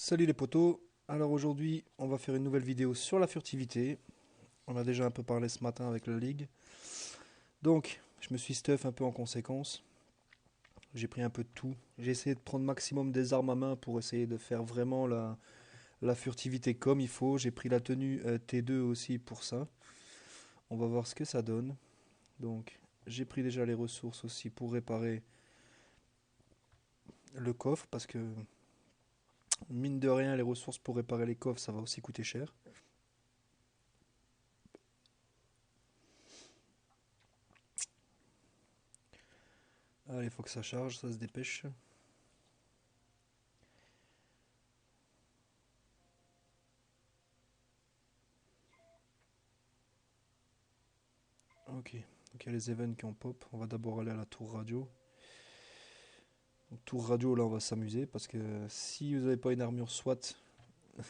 Salut les potos, alors aujourd'hui on va faire une nouvelle vidéo sur la furtivité. On a déjà un peu parlé ce matin avec la ligue. Donc je me suis stuff un peu en conséquence. J'ai pris un peu de tout. J'ai essayé de prendre maximum des armes à main pour essayer de faire vraiment la furtivité comme il faut. J'ai pris la tenue T2 aussi pour ça. On va voir ce que ça donne. Donc j'ai pris déjà les ressources aussi pour réparer le coffre parce que mine de rien les ressources pour réparer les coffres ça va aussi coûter cher. Allez, il faut que ça charge, ça se dépêche. Ok, donc il y a les events qui ont pop. On va d'abord aller à la tour radio. Donc, tour radio, là, on va s'amuser parce que si vous n'avez pas une armure SWAT,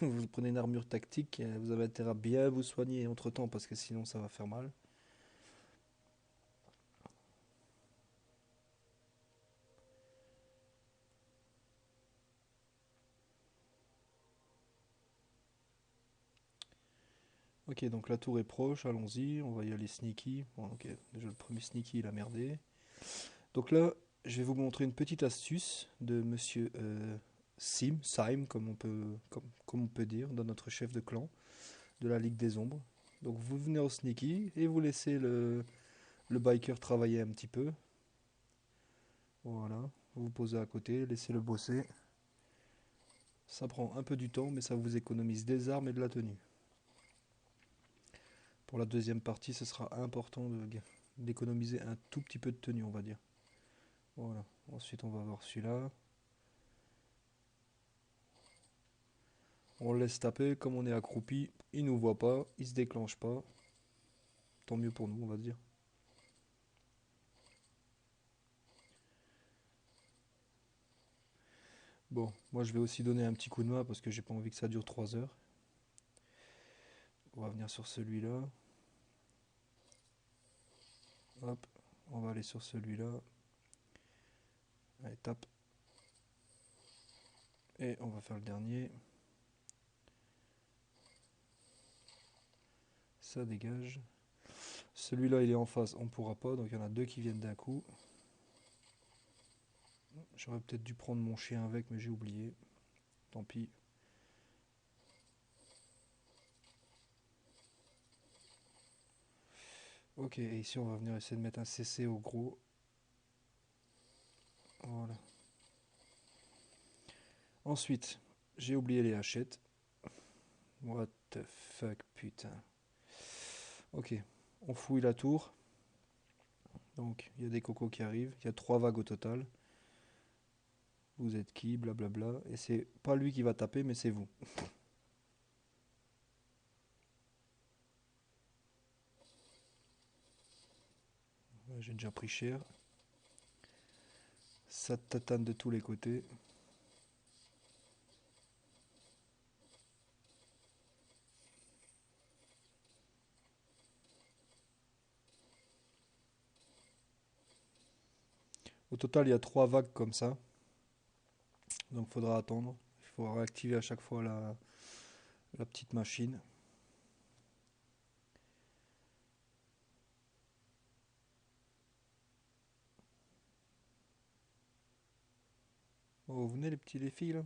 vous prenez une armure tactique, vous avez intérêt à bien vous soigner entre temps parce que sinon ça va faire mal. Ok, donc la tour est proche, allons-y, on va y aller sneaky. Bon, ok, déjà le premier sneaky il a merdé. Donc là, je vais vous montrer une petite astuce de monsieur Sim, comme on peut dire, dans notre chef de clan de la Ligue des Ombres. Donc vous venez au sneaky et vous laissez le biker travailler un petit peu. Voilà, vous vous posez à côté, laissez-le bosser. Ça prend un peu du temps, mais ça vous économise des armes et de la tenue. Pour la deuxième partie, ce sera important d'économiser un tout petit peu de tenue, on va dire. Voilà, ensuite on va voir celui-là. On le laisse taper, comme on est accroupi, il nous voit pas, il se déclenche pas. Tant mieux pour nous, on va dire. Bon, moi je vais aussi donner un petit coup de main parce que j'ai pas envie que ça dure 3 heures. On va venir sur celui-là. Hop, on va aller sur celui-là. Allez, tape. Et on va faire le dernier. Ça dégage. Celui-là, il est en face, on pourra pas, donc il y en a deux qui viennent d'un coup. J'aurais peut-être dû prendre mon chien avec, mais j'ai oublié. Tant pis. Ok, et ici on va venir essayer de mettre un CC au gros. Voilà. Ensuite, j'ai oublié les hachettes. What the fuck, putain. Ok, on fouille la tour. Donc, il y a des cocos qui arrivent. Il y a 3 vagues au total. Vous êtes qui? Blablabla. Et c'est pas lui qui va taper, mais c'est vous. Ouais, j'ai déjà pris cher. Ça tatane de tous les côtés. Au total, il y a 3 vagues comme ça. Donc, il faudra attendre. Il faudra réactiver à chaque fois la petite machine. Oh, vous venez les filles là?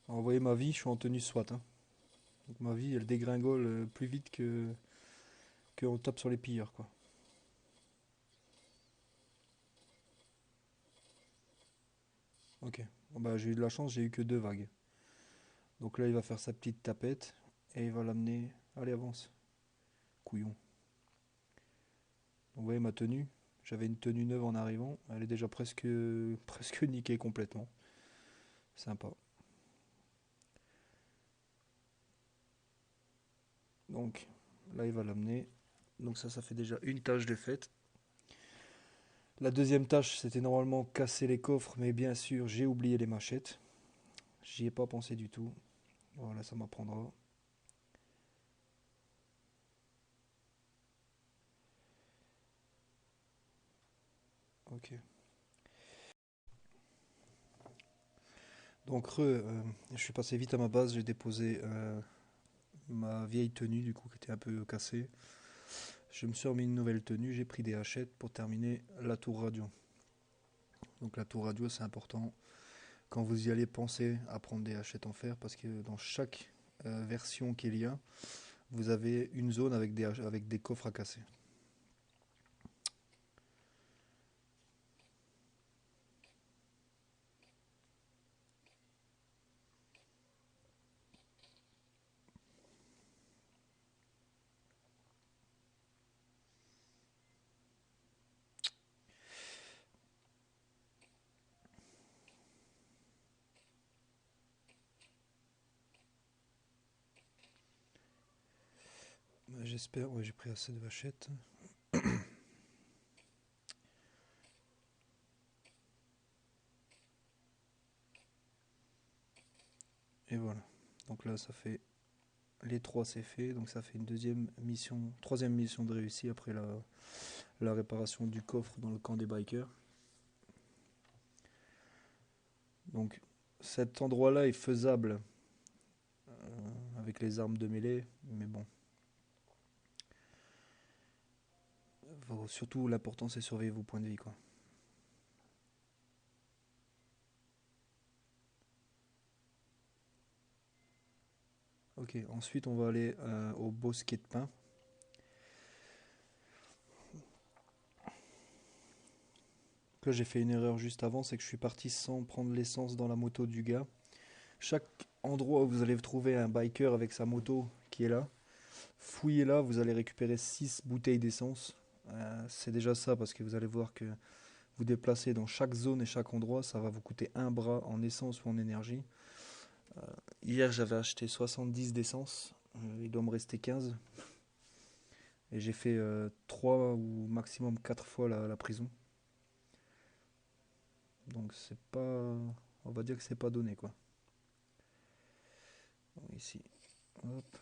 Alors, vous voyez ma vie, je suis en tenue SWAT, hein. Donc ma vie, elle dégringole plus vite que on tape sur les pilleurs, quoi. Ok. Bon, bah, j'ai eu de la chance, j'ai eu que 2 vagues. Donc là, il va faire sa petite tapette et il va l'amener. Allez, avance, couillon. Donc, vous voyez ma tenue. J'avais une tenue neuve en arrivant. Elle est déjà presque niquée complètement. Sympa. Donc là, il va l'amener. Donc ça fait déjà une tâche de faite. La deuxième tâche, c'était normalement casser les coffres, mais bien sûr, j'ai oublié les machettes. J'y ai pas pensé du tout. Voilà, ça m'apprendra. Ok. Donc, je suis passé vite à ma base, j'ai déposé ma vieille tenue du coup qui était un peu cassée. Je me suis remis une nouvelle tenue, j'ai pris des hachettes pour terminer la tour radio. Donc la tour radio c'est important. Quand vous y allez, pensez à prendre des hachettes en fer parce que dans chaque version qu'il y a, vous avez une zone avec des coffres à casser. J'espère, ouais, j'ai pris assez de hachettes. Et voilà. Donc là, ça fait les trois, c'est fait. Donc ça fait une deuxième mission, troisième mission de réussi après la réparation du coffre dans le camp des bikers. Donc cet endroit-là est faisable avec les armes de mêlée, mais bon, surtout l'important c'est surveiller vos points de vie quoi. Ok, ensuite on va aller au bosquet de pin. Là j'ai fait une erreur juste avant, c'est que je suis parti sans prendre l'essence dans la moto du gars. Chaque endroit où vous allez trouver un biker avec sa moto qui est là, fouillez là, vous allez récupérer 6 bouteilles d'essence. C'est déjà ça parce que vous allez voir que vous déplacez dans chaque zone et chaque endroit, ça va vous coûter un bras en essence ou en énergie. Hier j'avais acheté 70 d'essence, il doit me rester 15. Et j'ai fait 3 ou maximum 4 fois la prison. Donc c'est pas. On va dire que c'est pas donné quoi. Bon, ici. Hop.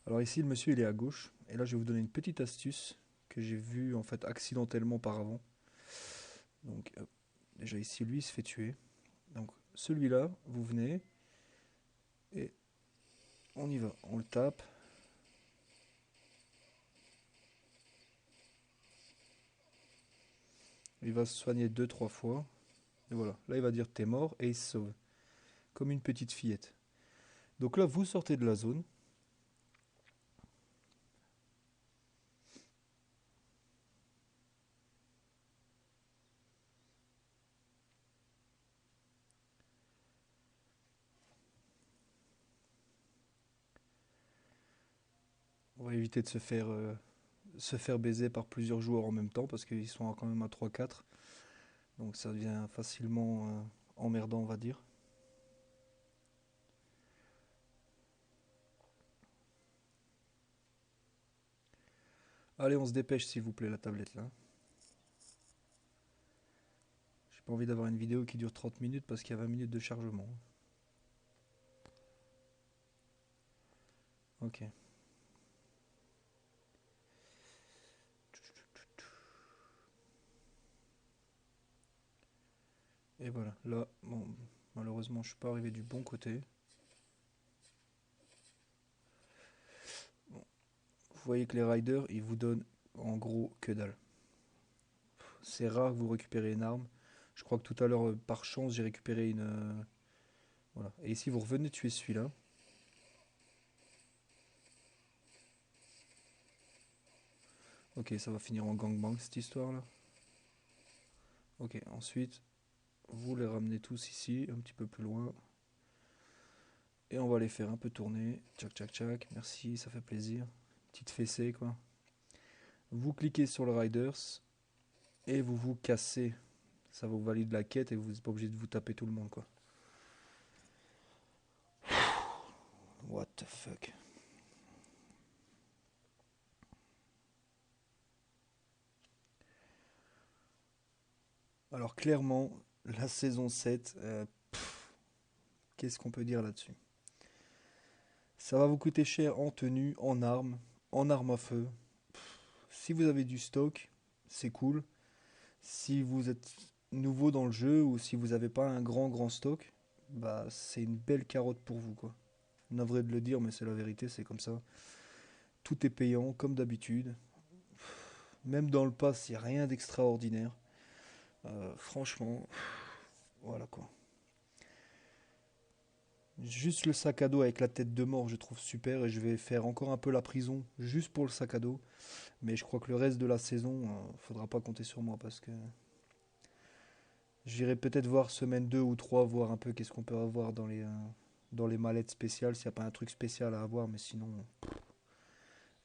Alors ici le monsieur il est à gauche. Et là je vais vous donner une petite astuce que j'ai vue en fait accidentellement par avant. Donc hop. Déjà ici lui il se fait tuer. Donc celui-là, vous venez et on y va. On le tape. Il va se soigner deux trois fois. Et voilà. Là il va dire t'es mort et il se sauve. Comme une petite fillette. Donc là vous sortez de la zone. On va éviter de se faire baiser par plusieurs joueurs en même temps parce qu'ils sont quand même à 3-4. Donc ça devient facilement emmerdant, on va dire. Allez, on se dépêche s'il vous plaît, la tablette là. J'ai pas envie d'avoir une vidéo qui dure 30 minutes parce qu'il y a 20 minutes de chargement. Ok. Et voilà. Là, bon, malheureusement, je suis pas arrivé du bon côté. Bon, vous voyez que les riders, ils vous donnent en gros que dalle. C'est rare que vous récupérez une arme. Je crois que tout à l'heure, par chance, j'ai récupéré une. Voilà. Et ici, vous revenez tuer celui-là. Ok, ça va finir en gangbang cette histoire là. Ok, ensuite, vous les ramenez tous ici, un petit peu plus loin. Et on va les faire un peu tourner. Tchac tchac tchac, merci, ça fait plaisir. Petite fessée quoi. Vous cliquez sur le Riders et vous vous cassez. Ça vous valide la quête et vous n'êtes pas obligé de vous taper tout le monde quoi. What the fuck. Alors clairement, la saison 7, qu'est-ce qu'on peut dire là-dessus? Ça va vous coûter cher en tenue, en armes à feu. Si vous avez du stock, c'est cool. Si vous êtes nouveau dans le jeu ou si vous n'avez pas un grand stock, bah c'est une belle carotte pour vous quoi. Navré de le dire, mais c'est la vérité, c'est comme ça. Tout est payant comme d'habitude. Même dans le pass, il n'y a rien d'extraordinaire. Franchement, voilà quoi. Juste le sac à dos avec la tête de mort, je trouve super et je vais faire encore un peu la prison juste pour le sac à dos. Mais je crois que le reste de la saison, faudra pas compter sur moi parce que j'irai peut-être voir semaine 2 ou 3 voir un peu qu'est-ce qu'on peut avoir dans les mallettes spéciales, s'il n'y a pas un truc spécial à avoir, mais sinon,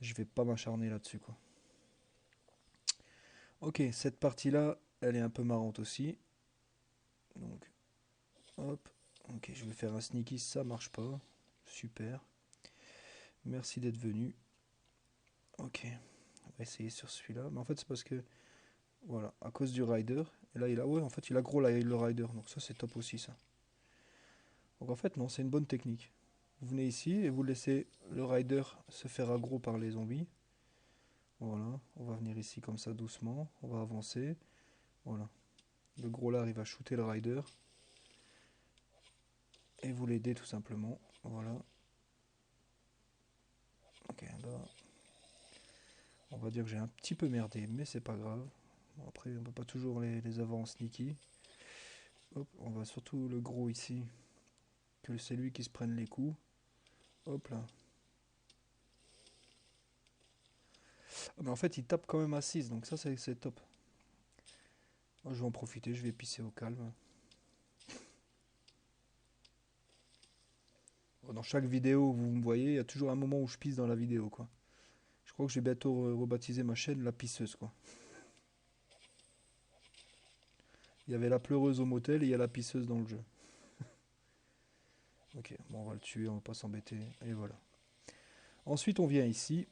je vais pas m'acharner là-dessus, quoi. Ok, cette partie-là, elle est un peu marrante aussi. Donc, hop. Ok, je vais faire un sneaky, ça marche pas. Super. Merci d'être venu. Ok, on va essayer sur celui-là. Mais en fait, c'est parce que, voilà, à cause du rider. Et là, ouais, en fait, il a gros le rider. Donc ça, c'est top aussi, ça. Donc en fait, non, c'est une bonne technique. Vous venez ici et vous laissez le rider se faire aggro par les zombies. Voilà, on va venir ici comme ça doucement. On va avancer. Voilà. Le gros là, il va shooter le rider. Et vous l'aidez tout simplement. Voilà. Ok, là, on va dire que j'ai un petit peu merdé, mais c'est pas grave. Bon, après, on peut pas toujours les avoir en sneaky. Hop, on va surtout le gros ici. Que c'est lui qui se prenne les coups. Hop là. Ah, mais en fait, il tape quand même à 6, donc ça, c'est top. Oh, je vais en profiter, je vais pisser au calme. Dans chaque vidéo où vous me voyez, il y a toujours un moment où je pisse dans la vidéo, quoi. Je crois que j'ai bientôt rebaptisé ma chaîne la pisseuse, quoi. Il y avait la pleureuse au motel et il y a la pisseuse dans le jeu. Ok, bon, on va le tuer, on va pas s'embêter. Et voilà. Ensuite, on vient ici.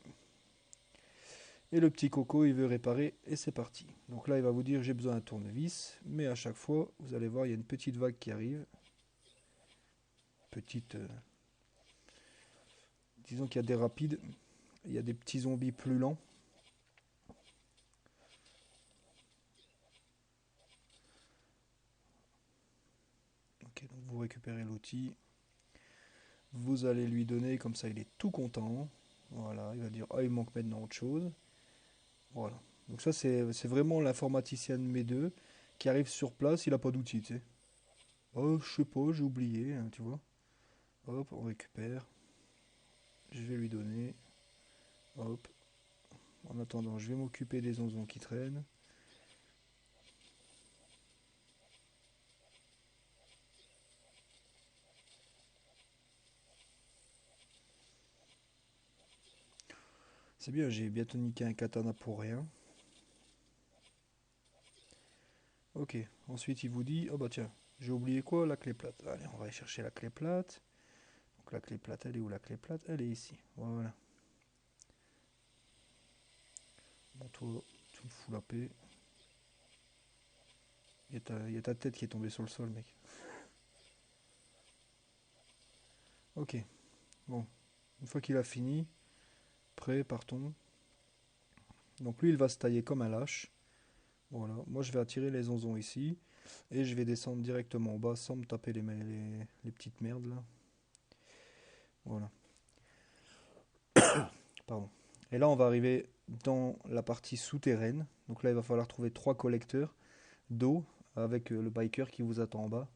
Et le petit coco, il veut réparer. Et c'est parti. Donc là, il va vous dire, j'ai besoin d'un tournevis. Mais à chaque fois, vous allez voir, il y a une petite vague qui arrive. Petite... disons qu'il y a des rapides. Il y a des petits zombies plus lents. Ok, donc vous récupérez l'outil. Vous allez lui donner, comme ça il est tout content. Voilà, il va dire, ah, il manque maintenant autre chose. Voilà. Donc ça, c'est vraiment l'informaticien de mes deux qui arrive sur place, il a pas d'outil, tu sais. Oh, je sais pas, j'ai oublié, hein, tu vois. Hop, on récupère. Je vais lui donner. Hop. En attendant, je vais m'occuper des onzons qui traînent. C'est bien, j'ai bientôt niqué un katana pour rien. Ok, ensuite il vous dit, oh bah tiens, j'ai oublié quoi? La clé plate. Allez, on va aller chercher la clé plate. Donc la clé plate, elle est où la clé plate? Elle est ici. Voilà. Bon, toi, tu me fous la paix. Il y a ta tête qui est tombée sur le sol, mec. Ok, bon. Une fois qu'il a fini, prêt, partons. Donc lui, il va se tailler comme un lâche. Voilà. Moi, je vais attirer les onzons ici. Et je vais descendre directement en bas sans me taper les petites merdes là. Voilà. Pardon. Et là, on va arriver dans la partie souterraine. Donc là, il va falloir trouver 3 collecteurs d'eau avec le biker qui vous attend en bas.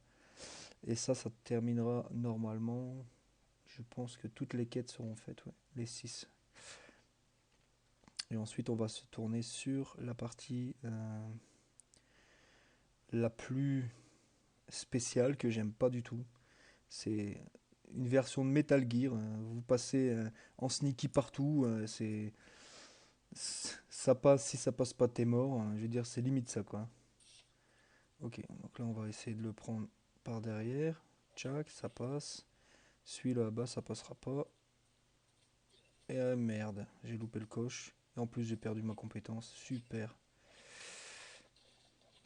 Et ça terminera normalement. Je pense que toutes les quêtes seront faites, ouais. Les 6. Et ensuite, on va se tourner sur la partie la plus spéciale que j'aime pas du tout. C'est une version de Metal Gear. Vous passez en sneaky partout. Ça passe, si ça passe pas, t'es mort. Je veux dire, c'est limite ça, quoi. Ok, donc là, on va essayer de le prendre par derrière. Tchac, ça passe. Celui-là, bas, ça passera pas. Et merde, j'ai loupé le coche. Et en plus, j'ai perdu ma compétence. Super.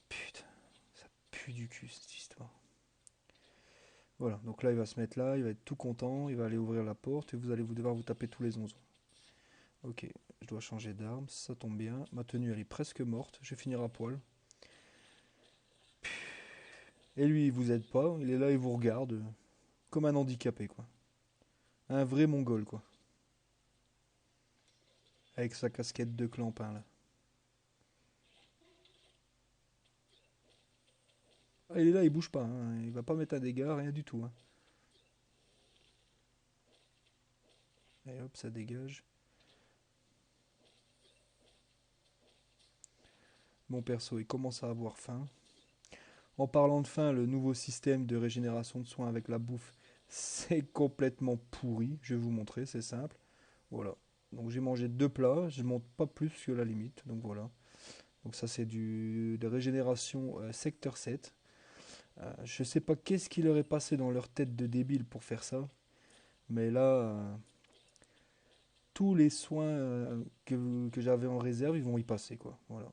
Putain, ça pue du cul cette histoire. Voilà, donc là, il va se mettre là, il va être tout content, il va aller ouvrir la porte et vous allez devoir vous taper tous les 11. Ok, je dois changer d'arme, ça tombe bien. Ma tenue, elle est presque morte, je vais finir à poil. Et lui, il vous aide pas, il est là, il vous regarde comme un handicapé, quoi. Un vrai mongol, quoi. Avec sa casquette de clampin, là. Ah, il est là, il bouge pas, hein. Il va pas mettre un dégât, rien du tout, hein. Et hop, ça dégage. Mon perso, il commence à avoir faim. En parlant de faim, le nouveau système de régénération de soins avec la bouffe, c'est complètement pourri. Je vais vous montrer, c'est simple. Voilà. Donc j'ai mangé deux plats, je monte pas plus que la limite. Donc voilà. Donc ça c'est de régénération secteur 7. Je sais pas qu'est-ce qui leur est passé dans leur tête de débile pour faire ça. Mais là, tous les soins que j'avais en réserve, ils vont y passer quoi. Voilà.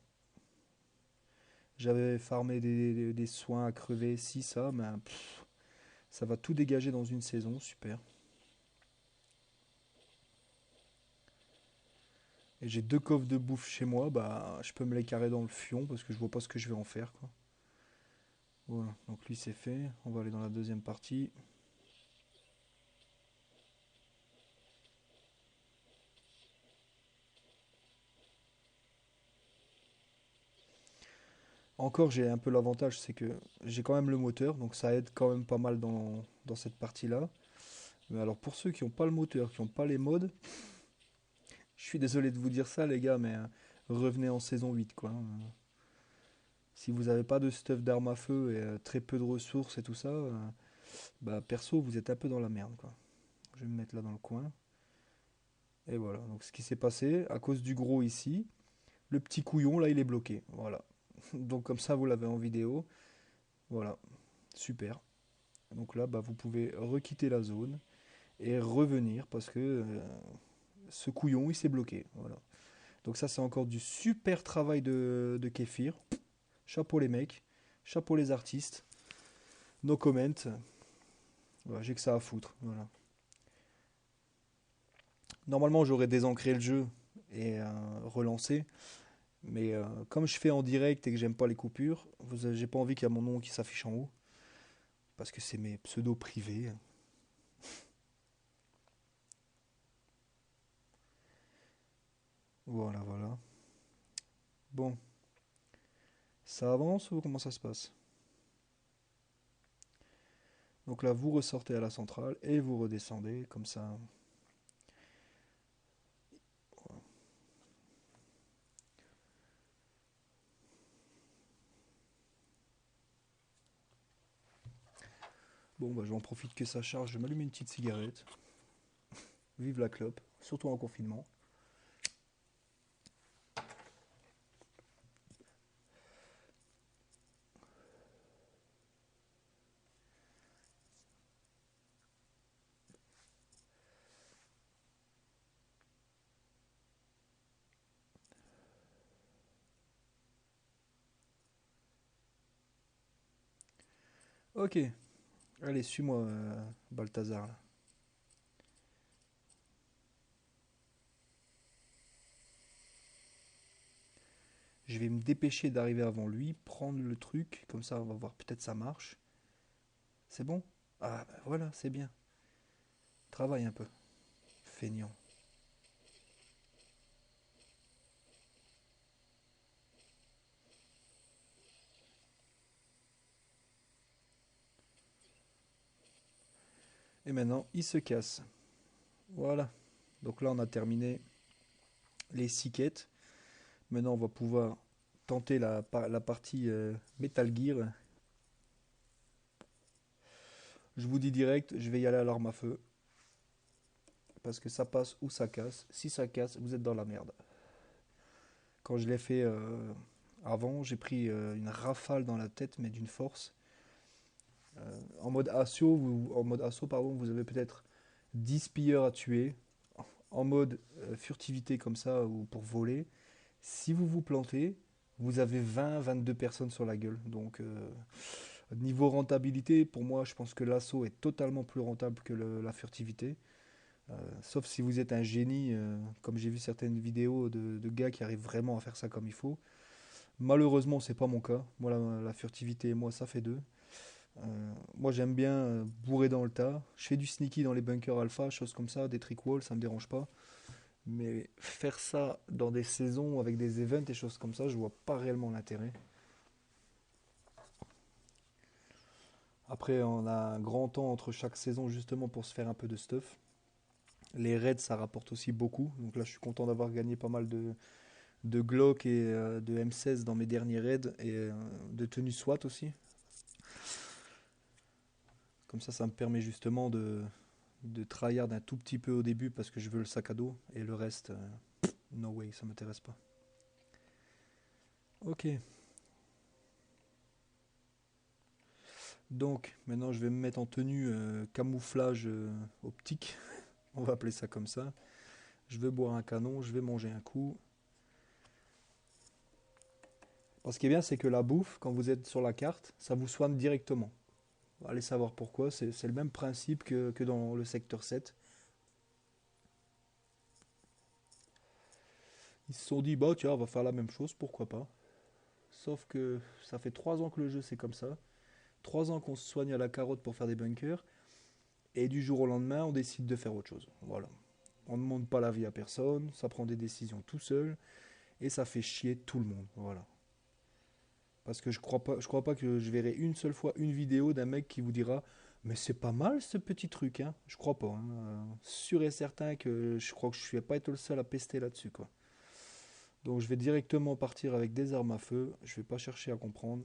J'avais farmé des soins à crever, si ça, mais ça va tout dégager dans une saison, super. Et j'ai deux coffres de bouffe chez moi, bah je peux me les carrer dans le fion parce que je vois pas ce que je vais en faire quoi. Voilà, donc lui c'est fait. On va aller dans la deuxième partie. Encore j'ai un peu l'avantage, c'est que j'ai quand même le moteur, donc ça aide quand même pas mal dans cette partie-là. Mais alors pour ceux qui n'ont pas le moteur, qui n'ont pas les mods, je suis désolé de vous dire ça les gars, mais revenez en saison 8 quoi. Si vous n'avez pas de stuff d'armes à feu et très peu de ressources et tout ça, bah perso vous êtes un peu dans la merde quoi. Je vais me mettre là dans le coin. Et voilà, donc ce qui s'est passé, à cause du gros ici, le petit couillon là il est bloqué. Voilà. Donc comme ça vous l'avez en vidéo. Voilà, super. Donc là bah, vous pouvez requitter la zone et revenir parce que ce couillon il s'est bloqué. Voilà. Donc ça c'est encore du super travail de Kéfir. Chapeau les mecs, chapeau les artistes. No comment. Voilà, j'ai que ça à foutre. Voilà. Normalement j'aurais désancré le jeu et relancé. Mais comme je fais en direct et que j'aime pas les coupures, j'ai pas envie qu'il y ait mon nom qui s'affiche en haut. Parce que c'est mes pseudos privés. Voilà, voilà. Bon, ça avance ou comment ça se passe? Donc là, vous ressortez à la centrale et vous redescendez comme ça. Bon, bah j'en profite que ça charge, je vais m'allumer une petite cigarette. Vive la clope, surtout en confinement. Ok, allez, suis-moi, Balthazar. Là. Je vais me dépêcher d'arriver avant lui, prendre le truc, comme ça on va voir, peut-être ça marche. C'est bon? Ah, bah voilà, c'est bien. Travaille un peu. Feignant. Et maintenant, il se casse. Voilà. Donc là, on a terminé les 6 quêtes. Maintenant, on va pouvoir tenter la partie Metal Gear. Je vous dis direct, je vais y aller à l'arme à feu. Parce que ça passe ou ça casse. Si ça casse, vous êtes dans la merde. Quand je l'ai fait avant, j'ai pris une rafale dans la tête, mais d'une force. En mode assaut, pardon, vous avez peut-être 10 pilleurs à tuer. En mode furtivité comme ça, ou pour voler. Si vous vous plantez, vous avez 20-22 personnes sur la gueule. Donc, niveau rentabilité, pour moi, je pense que l'assaut est totalement plus rentable que la furtivité. Sauf si vous êtes un génie, comme j'ai vu certaines vidéos de gars qui arrivent vraiment à faire ça comme il faut. Malheureusement, c'est pas mon cas. Moi, la furtivité et moi, ça fait deux. Moi j'aime bien bourrer dans le tas. Je fais du sneaky dans les bunkers alpha, choses comme ça, des trick walls, ça me dérange pas. Mais faire ça dans des saisons avec des events et choses comme ça, je vois pas réellement l'intérêt. Après, on a un grand temps entre chaque saison justement pour se faire un peu de stuff. Les raids, ça rapporte aussi beaucoup. Donc là, je suis content d'avoir gagné pas mal de Glock et de M16 dans mes derniers raids et de tenue SWAT aussi. Comme ça me permet justement de tryhard un tout petit peu au début parce que je veux le sac à dos et le reste, no way, ça m'intéresse pas. Ok, donc maintenant je vais me mettre en tenue camouflage optique, on va appeler ça comme ça. Je vais boire un canon, je vais manger un coup. Ce qui est bien, c'est que la bouffe, quand vous êtes sur la carte, ça vous soigne directement. Allez savoir pourquoi, c'est le même principe que dans le secteur 7. Ils se sont dit, bah tiens, on va faire la même chose, pourquoi pas. Sauf que ça fait 3 ans que le jeu c'est comme ça. 3 ans qu'on se soigne à la carotte pour faire des bunkers. Et du jour au lendemain, on décide de faire autre chose. Voilà. On ne demande pas la vie à personne, ça prend des décisions tout seul. Et ça fait chier tout le monde. Voilà. Parce que je crois pas que je verrai une seule fois une vidéo d'un mec qui vous dira mais c'est pas mal ce petit truc, hein. Je crois pas, hein. Sûr et certain que je crois que je vais pas être le seul à pester là-dessus, quoi. Donc je vais directement partir avec des armes à feu. Je vais pas chercher à comprendre.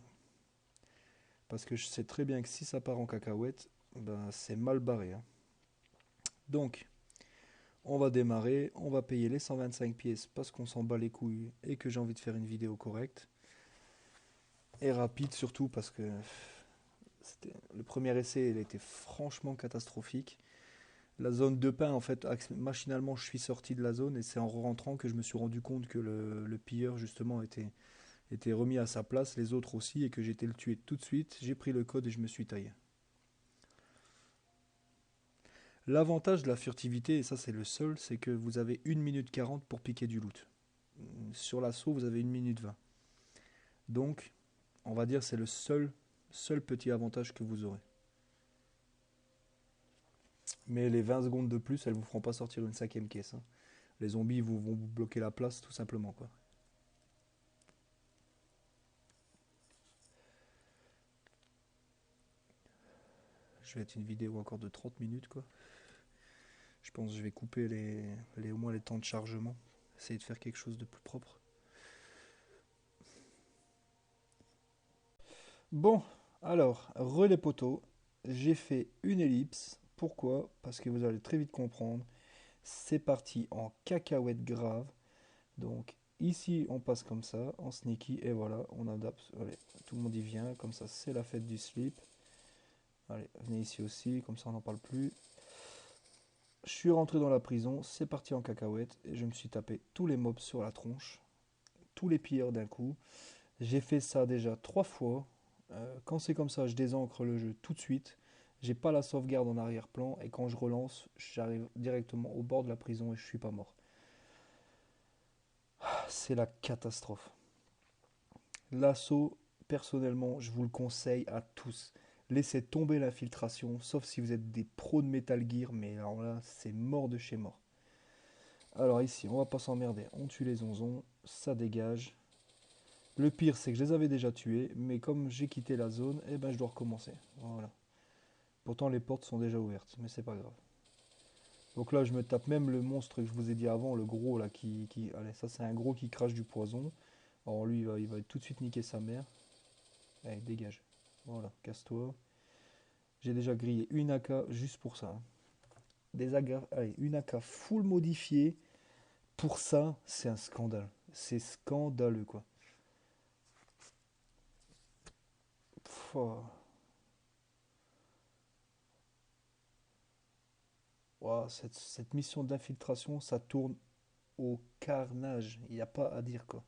Parce que je sais très bien que si ça part en cacahuète, ben c'est mal barré, hein. Donc, on va démarrer, on va payer les 125 pièces parce qu'on s'en bat les couilles et que j'ai envie de faire une vidéo correcte. Et rapide surtout parce que le premier essai il a été franchement catastrophique. La zone de pain, en fait, machinalement je suis sorti de la zone et c'est en rentrant que je me suis rendu compte que le pilleur justement était remis à sa place, les autres aussi, et que j'étais le tuer tout de suite. J'ai pris le code et je me suis taillé. L'avantage de la furtivité, et ça c'est le seul, c'est que vous avez 1 minute 40 pour piquer du loot. Sur l'assaut, vous avez 1 minute 20. Donc, on va dire c'est le seul petit avantage que vous aurez. Mais les 20 secondes de plus, elles vous feront pas sortir une cinquième caisse, hein. Les zombies vont vous bloquer la place tout simplement, quoi. Je vais être une vidéo encore de 30 minutes, quoi. Je pense que je vais couper au moins les temps de chargement. Essayer de faire quelque chose de plus propre. Bon, alors, relais poteau. J'ai fait une ellipse. Pourquoi? Parce que vous allez très vite comprendre. C'est parti en cacahuète grave. Donc, ici, on passe comme ça, en sneaky. Et voilà, on adapte. Allez, tout le monde y vient. Comme ça, c'est la fête du slip. Allez, venez ici aussi. Comme ça, on n'en parle plus. Je suis rentré dans la prison. C'est parti en cacahuète. Et je me suis tapé tous les mobs sur la tronche. Tous les pilleurs d'un coup. J'ai fait ça déjà 3 fois. Quand c'est comme ça, je désancre le jeu tout de suite. J'ai pas la sauvegarde en arrière-plan et quand je relance, j'arrive directement au bord de la prison et je suis pas mort. C'est la catastrophe. L'assaut, personnellement, je vous le conseille à tous. Laissez tomber l'infiltration, sauf si vous êtes des pros de Metal Gear, mais alors là, c'est mort de chez mort. Alors ici, on va pas s'emmerder. On tue les onzons, ça dégage. Le pire, c'est que je les avais déjà tués, mais comme j'ai quitté la zone, eh ben je dois recommencer. Voilà. Pourtant, les portes sont déjà ouvertes, mais c'est pas grave. Donc là, je me tape même le monstre que je vous ai dit avant, le gros là allez, ça c'est un gros qui crache du poison. Alors lui, il va tout de suite niquer sa mère. Allez, dégage. Voilà, casse-toi. J'ai déjà grillé une AK juste pour ça, hein. Allez, une AK full modifiée. Pour ça, c'est un scandale. C'est scandaleux, quoi. Pff, oh. Ouah, cette mission d'infiltration, ça tourne au carnage. Il n'y a pas à dire, quoi.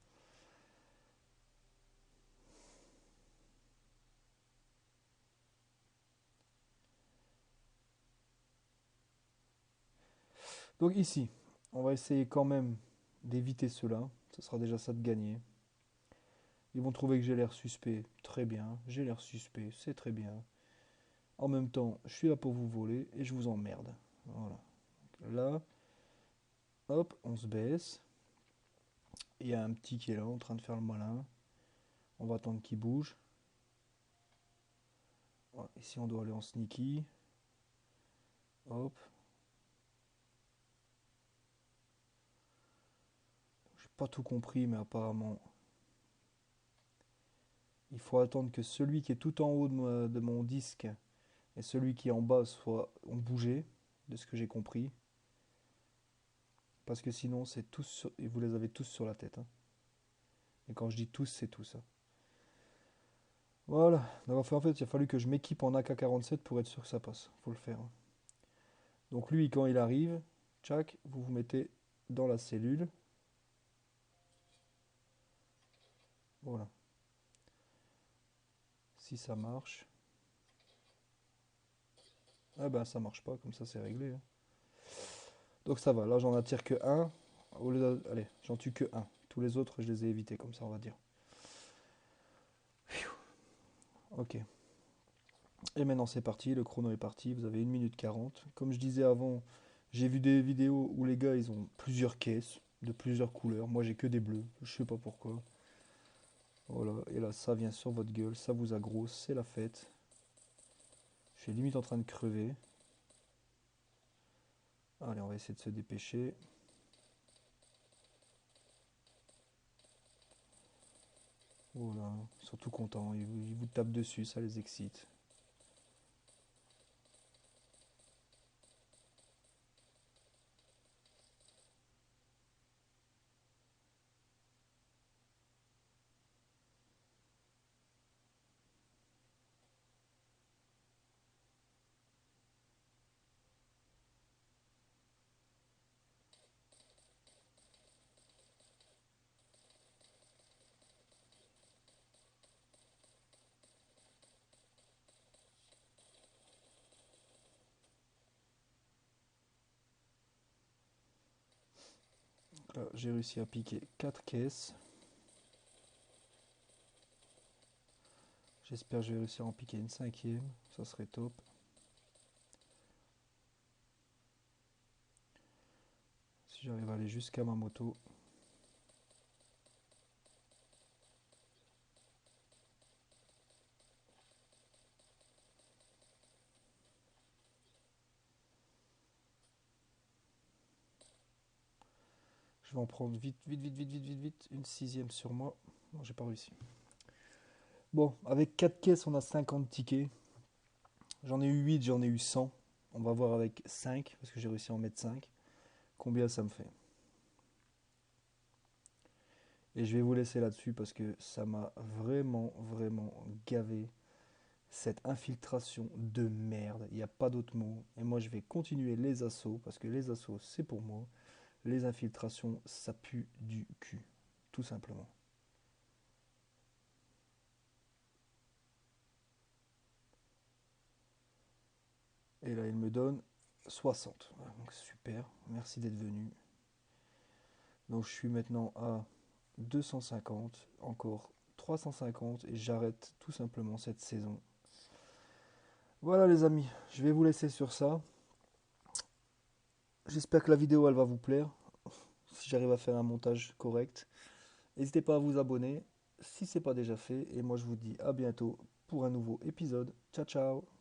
Donc ici, on va essayer quand même d'éviter cela. Ce sera déjà ça de gagner. Ils vont trouver que j'ai l'air suspect. Très bien. J'ai l'air suspect. C'est très bien. En même temps, je suis là pour vous voler et je vous emmerde. Voilà. Là, hop, on se baisse. Il y a un petit qui est là en train de faire le malin. On va attendre qu'il bouge. Voilà. Ici, on doit aller en sneaky. Hop. J'ai pas tout compris, mais apparemment, il faut attendre que celui qui est tout en haut de mon disque et celui qui est en bas ont bougé, de ce que j'ai compris. Parce que sinon, et vous les avez tous sur la tête, hein. Et quand je dis tous, c'est tous, hein. Voilà. Donc, en fait, il a fallu que je m'équipe en AK-47 pour être sûr que ça passe. Faut le faire, hein. Donc lui, quand il arrive, tchac, vous vous mettez dans la cellule. Voilà. Si ça marche. Ah ben ça marche pas, comme ça c'est réglé, hein. Donc ça va, là j'en attire que un. Allez, j'en tue que un. Tous les autres, je les ai évités, comme ça on va dire. Ok. Et maintenant c'est parti, le chrono est parti, vous avez 1 minute 40. Comme je disais avant, j'ai vu des vidéos où les gars ils ont plusieurs caisses, de plusieurs couleurs. Moi j'ai que des bleus, je sais pas pourquoi. Voilà, et là ça vient sur votre gueule, ça vous agrosse, c'est la fête. Je suis limite en train de crever. Allez, on va essayer de se dépêcher. Voilà, ils sont tout contents, ils vous tapent dessus, ça les excite. Là, j'ai réussi à piquer 4 caisses. J'espère que je vais réussir à en piquer une cinquième, ça serait top. Si j'arrive à aller jusqu'à ma moto. Je vais en prendre vite, vite, vite, vite, vite, vite, vite. Une sixième sur moi. Non, j'ai pas réussi. Bon, avec 4 caisses, on a 50 tickets. J'en ai eu 8, j'en ai eu 100. On va voir avec 5, parce que j'ai réussi à en mettre 5. Combien ça me fait. Et je vais vous laisser là-dessus parce que ça m'a vraiment, vraiment gavé. Cette infiltration de merde, il n'y a pas d'autre mot. Et moi, je vais continuer les assauts, parce que les assauts, c'est pour moi. Les infiltrations, ça pue du cul, tout simplement. Et là, il me donne 60. Voilà, donc super, merci d'être venu. Donc je suis maintenant à 250, encore 350, et j'arrête tout simplement cette saison. Voilà les amis, je vais vous laisser sur ça. J'espère que la vidéo elle va vous plaire, si j'arrive à faire un montage correct. N'hésitez pas à vous abonner si ce n'est pas déjà fait. Et moi je vous dis à bientôt pour un nouveau épisode. Ciao ciao.